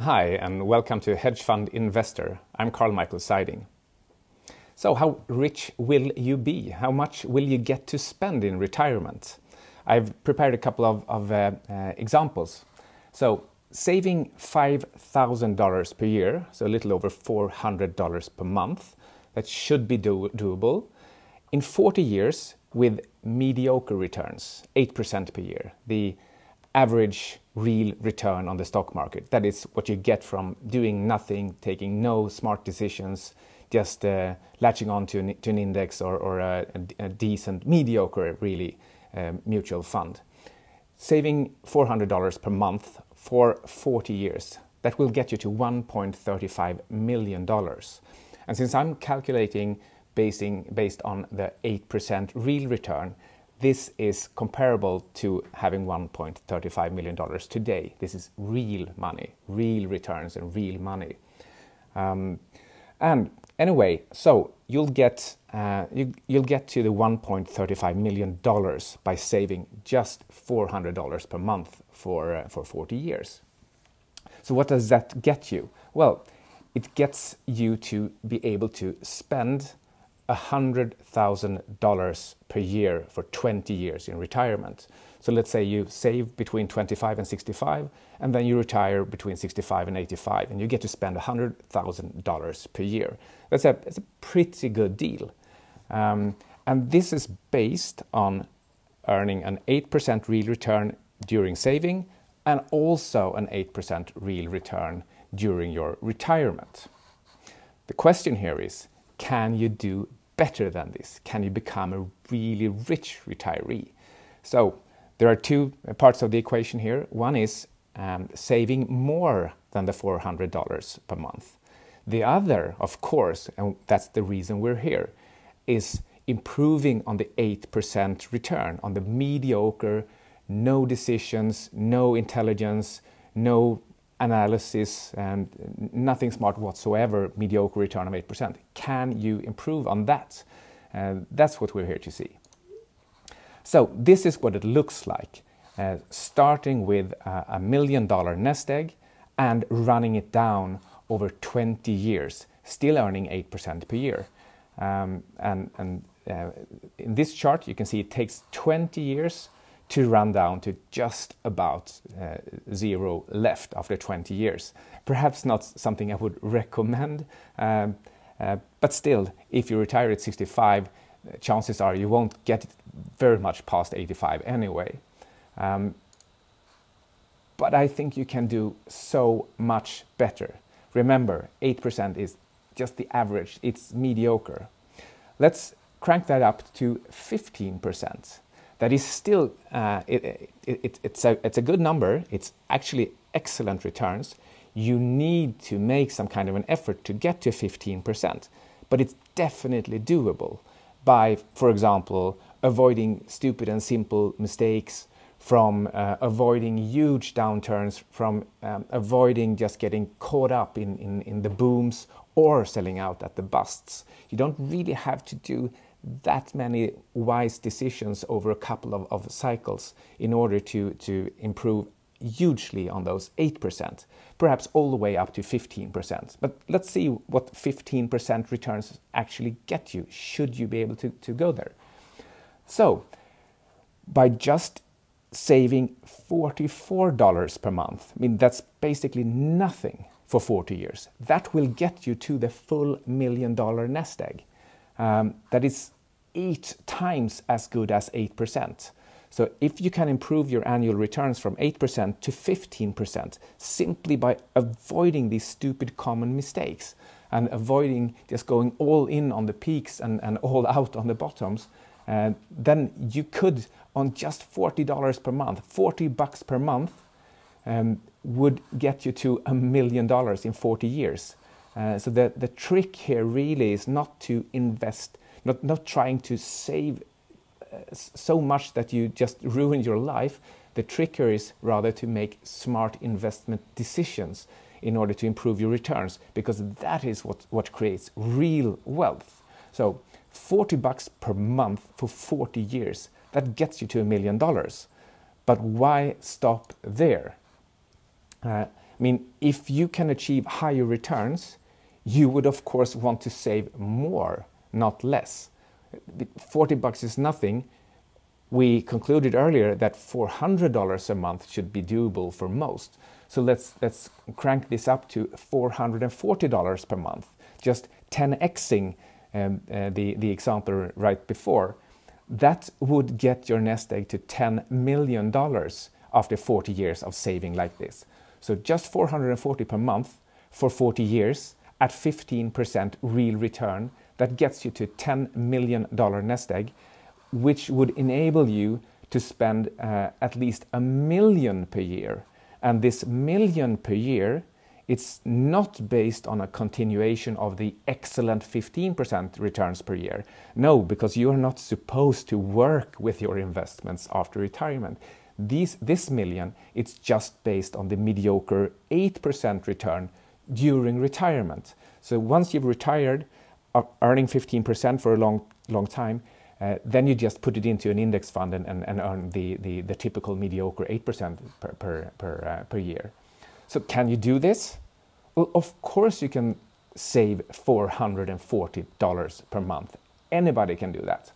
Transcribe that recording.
Hi, and welcome to Hedge Fund Investor. I'm Karl-Mikael Siding. So how rich will you be? How much will you get to spend in retirement? I've prepared a couple of examples. So saving $5,000 per year, so a little over $400 per month, that should be doable. In 40 years with mediocre returns, 8% per year, the average real return on the stock market. That is what you get from doing nothing, taking no smart decisions, just latching on to an index or a decent, mediocre, really, mutual fund. Saving $400 per month for 40 years, that will get you to $1.35 million. And since I'm calculating based on the 8% real return, this is comparable to having $1.35 million today. This is real money, real returns and real money. And anyway, so you'll get to the $1.35 million by saving just $400 per month for 40 years. So what does that get you? Well, it gets you to be able to spend $100,000 per year for 20 years in retirement. So let's say you save between 25 and 65, and then you retire between 65 and 85, and you get to spend $100,000 per year. It's a pretty good deal. And this is based on earning an 8% real return during saving, and also an 8% real return during your retirement. The question here is, can you do better than this? Can you become a really rich retiree? So there are two parts of the equation here. One is saving more than the $400 per month. The other, of course, and that's the reason we're here, is improving on the 8% return, on the mediocre, no decisions, no intelligence, no analysis, and nothing smart whatsoever, mediocre return of 8%. Can you improve on that? That's what we're here to see. So this is what it looks like, starting with a $1 million nest egg and running it down over 20 years, still earning 8% per year. In this chart, you can see it takes 20 years to run down to just about zero left after 20 years. Perhaps not something I would recommend, but still, if you retire at 65, chances are you won't get very much past 85 anyway. But I think you can do so much better. Remember, 8% is just the average, it's mediocre. Let's crank that up to 15%. That is still, it's a good number. It's actually excellent returns. You need to make some kind of an effort to get to 15%, but it's definitely doable by, for example, avoiding stupid and simple mistakes, from avoiding huge downturns, from avoiding just getting caught up in the booms or selling out at the busts. You don't really have to do that many wise decisions over a couple of cycles in order to improve hugely on those 8%, perhaps all the way up to 15%. But let's see what 15% returns actually get you, should you be able to go there. So by just saving $44 per month, I mean, that's basically nothing for 40 years. That will get you to the full $1 million nest egg. That is 8 times as good as 8%. So if you can improve your annual returns from 8% to 15% simply by avoiding these stupid common mistakes and avoiding just going all in on the peaks and all out on the bottoms, then you could, on just $40 per month, $40 per month, would get you to $1 million in 40 years. So the trick here really is not to invest, not trying to save so much that you just ruin your life. The trick here is rather to make smart investment decisions in order to improve your returns, because that is what creates real wealth. So $40 per month for 40 years, that gets you to $1 million. But why stop there? mean, if you can achieve higher returns, you would of course want to save more, not less. $40 is nothing. We concluded earlier that $400 a month should be doable for most. So let's crank this up to $440 per month, just 10xing the example right before. That would get your nest egg to $10 million after 40 years of saving like this. So just $440 per month for 40 years at 15% real return, that gets you to $10 million nest egg, which would enable you to spend at least $1 million per year. And this $1 million per year, it's not based on a continuation of the excellent 15% returns per year. No, because you are not supposed to work with your investments after retirement. This $1 million, it's just based on the mediocre 8% return during retirement. So once you've retired, earning 15% for a long time, then you just put it into an index fund and earn the typical mediocre 8% per year. So can you do this? Well, of course you can save $440 per month. Anybody can do that.